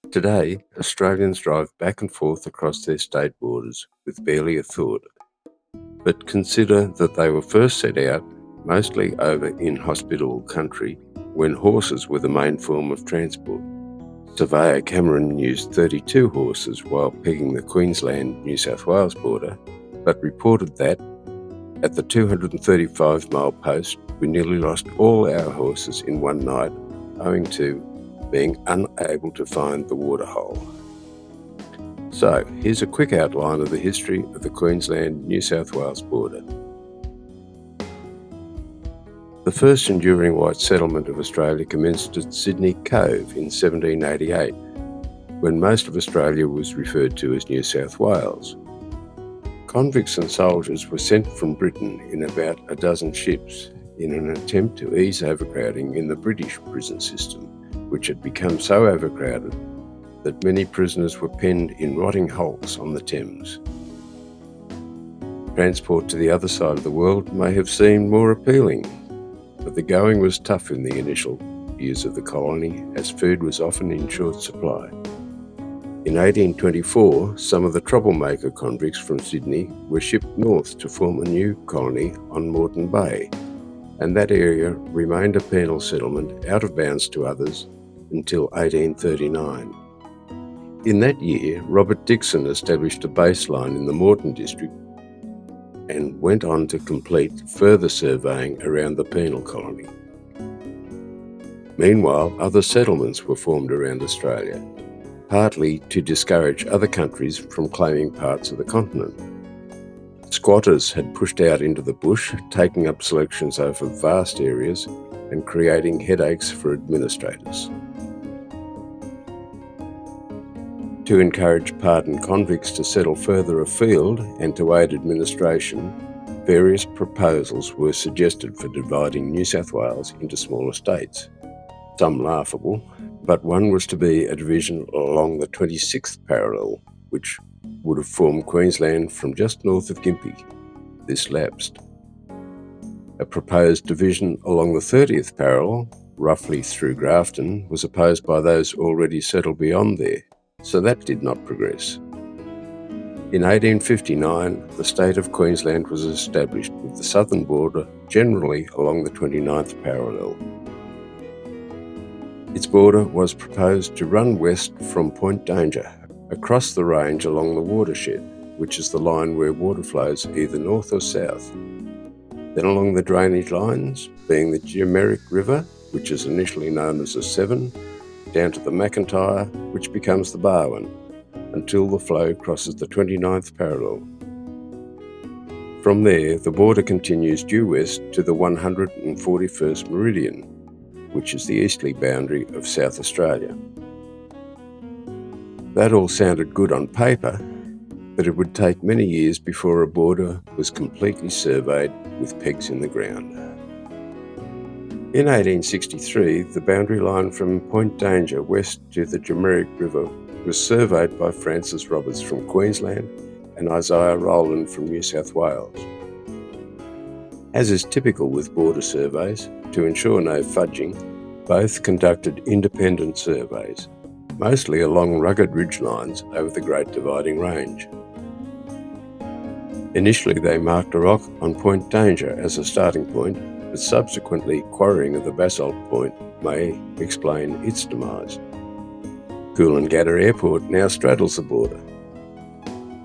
Today, Australians drive back and forth across their state borders with barely a thought. But consider that they were first set out mostly over inhospitable country when horses were the main form of transport. Surveyor Cameron used 32 horses while pegging the Queensland-New South Wales border, but reported that at the 235-mile post, we nearly lost all our horses in one night owing to being unable to find the waterhole. So, here's a quick outline of the history of the Queensland-New South Wales border. The first enduring white settlement of Australia commenced at Sydney Cove in 1788, when most of Australia was referred to as New South Wales. Convicts and soldiers were sent from Britain in about a dozen ships in an attempt to ease overcrowding in the British prison system, which had become so overcrowded that many prisoners were penned in rotting hulks on the Thames. Transport to the other side of the world may have seemed more appealing, but the going was tough in the initial years of the colony, as food was often in short supply. In 1824, some of the troublemaker convicts from Sydney were shipped north to form a new colony on Moreton Bay, and that area remained a penal settlement out of bounds to others until 1839. In that year, Robert Dixon established a baseline in the Moreton district and went on to complete further surveying around the penal colony. Meanwhile, other settlements were formed around Australia, partly to discourage other countries from claiming parts of the continent. Squatters had pushed out into the bush, taking up selections over vast areas and creating headaches for administrators. To encourage pardoned convicts to settle further afield and to aid administration, various proposals were suggested for dividing New South Wales into smaller states. Some laughable, but one was to be a division along the 26th parallel, which would have formed Queensland from just north of Gympie. This lapsed. A proposed division along the 30th parallel, roughly through Grafton, was opposed by those already settled beyond there, so that did not progress. In 1859, the state of Queensland was established with the southern border generally along the 29th parallel. Its border was proposed to run west from Point Danger, across the range along the watershed, which is the line where water flows either north or south. Then along the drainage lines, being the Jemeric River, which is initially known as the Severn, down to the McIntyre, which becomes the Barwon, until the flow crosses the 29th parallel. From there, the border continues due west to the 141st meridian, which is the easterly boundary of South Australia. That all sounded good on paper, but it would take many years before a border was completely surveyed with pegs in the ground. In 1863, the boundary line from Point Danger west to the Jemeric River was surveyed by Francis Roberts from Queensland and Isaiah Rowland from New South Wales. As is typical with border surveys, to ensure no fudging, both conducted independent surveys, mostly along rugged ridgelines over the Great Dividing Range. Initially, they marked a rock on Point Danger as a starting point, but subsequently quarrying of the basalt point may explain its demise. Coolangatta Airport now straddles the border.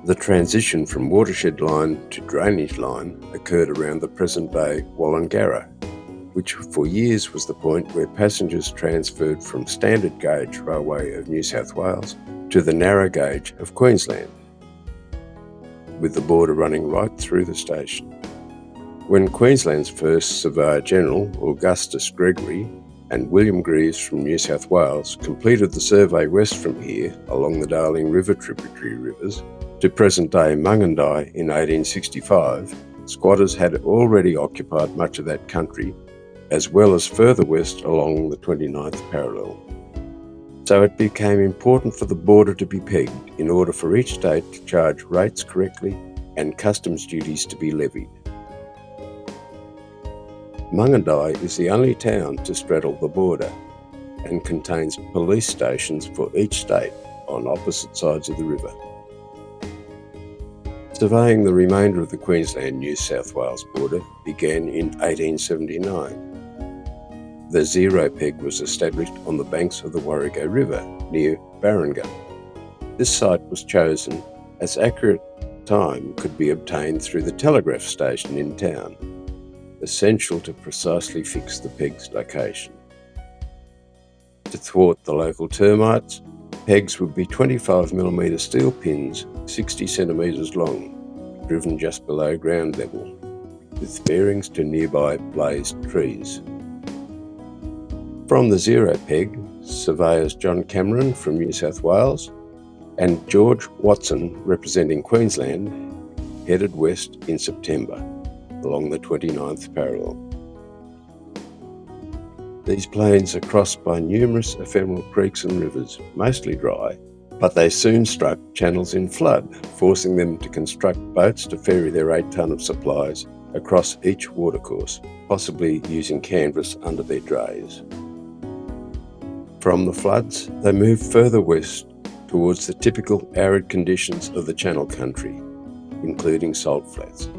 The transition from watershed line to drainage line occurred around the present-day Wallangarra, which for years was the point where passengers transferred from standard gauge railway of New South Wales to the narrow gauge of Queensland, with the border running right through the station. When Queensland's first Surveyor-General, Augustus Gregory, and William Greaves from New South Wales completed the survey west from here along the Darling River tributary rivers to present-day Mungindi in 1865, squatters had already occupied much of that country, as well as further west along the 29th parallel. So it became important for the border to be pegged in order for each state to charge rates correctly and customs duties to be levied. Mungindi is the only town to straddle the border, and contains police stations for each state on opposite sides of the river. Surveying the remainder of the Queensland-New South Wales border began in 1879. The zero peg was established on the banks of the Warrego River near Barrangun. This site was chosen as accurate time could be obtained through the telegraph station in town, essential to precisely fix the peg's location. To thwart the local termites, pegs would be 25mm steel pins 60 centimetres long, driven just below ground level, with bearings to nearby blazed trees. From the zero peg, surveyors John Cameron from New South Wales and George Watson, representing Queensland, headed west in September along the 29th parallel. These plains are crossed by numerous ephemeral creeks and rivers, mostly dry, but they soon struck channels in flood, forcing them to construct boats to ferry their 8-tonne of supplies across each watercourse, possibly using canvas under their drays. From the floods, they moved further west towards the typical arid conditions of the Channel Country, including salt flats.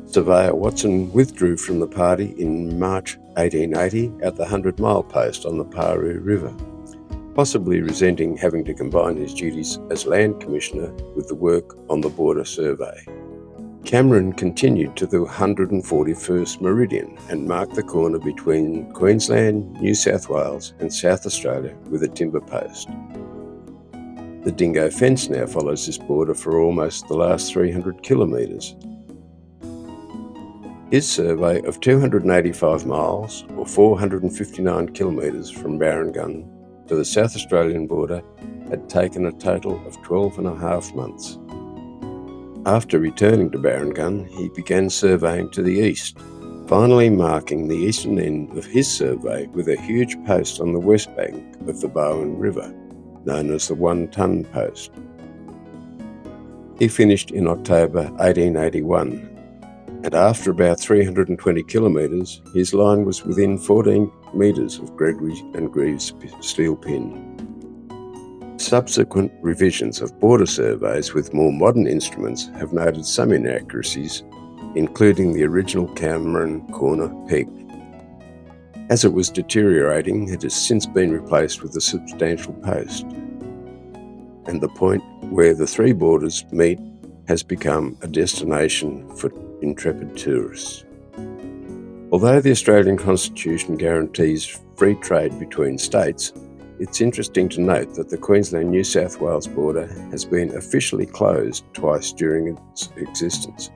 Surveyor Watson withdrew from the party in March 1880 at the 100-mile post on the Paroo River, possibly resenting having to combine his duties as Land Commissioner with the work on the border survey. Cameron continued to the 141st meridian and marked the corner between Queensland, New South Wales and South Australia with a timber post. The Dingo Fence now follows this border for almost the last 300 kilometres. His survey of 285 miles, or 459 kilometres from Barrangun to the South Australian border, had taken a total of 12.5 months. After returning to Barrangun, he began surveying to the east, finally marking the eastern end of his survey with a huge post on the west bank of the Bowen River, known as the 1-tonne post. He finished in October 1881, and after about 320 kilometres, his line was within 14 metres of Gregory and Greaves' steel pin. Subsequent revisions of border surveys with more modern instruments have noted some inaccuracies, including the original Cameron corner peg. As it was deteriorating, it has since been replaced with a substantial post, and the point where the three borders meet has become a destination for intrepid tourists. Although the Australian Constitution guarantees free trade between states, it's interesting to note that the Queensland-New South Wales border has been officially closed twice during its existence,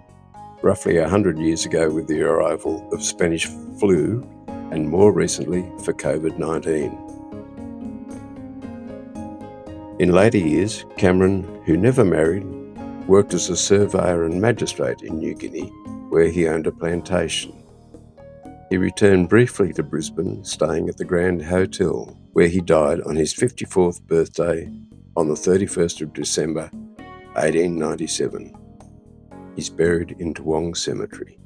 roughly 100 years ago with the arrival of Spanish flu and more recently for COVID-19. In later years, Cameron, who never married, worked as a surveyor and magistrate in New Guinea, where he owned a plantation. He returned briefly to Brisbane, staying at the Grand Hotel, where he died on his 54th birthday on the 31st of December, 1897. He's buried in Toowong Cemetery.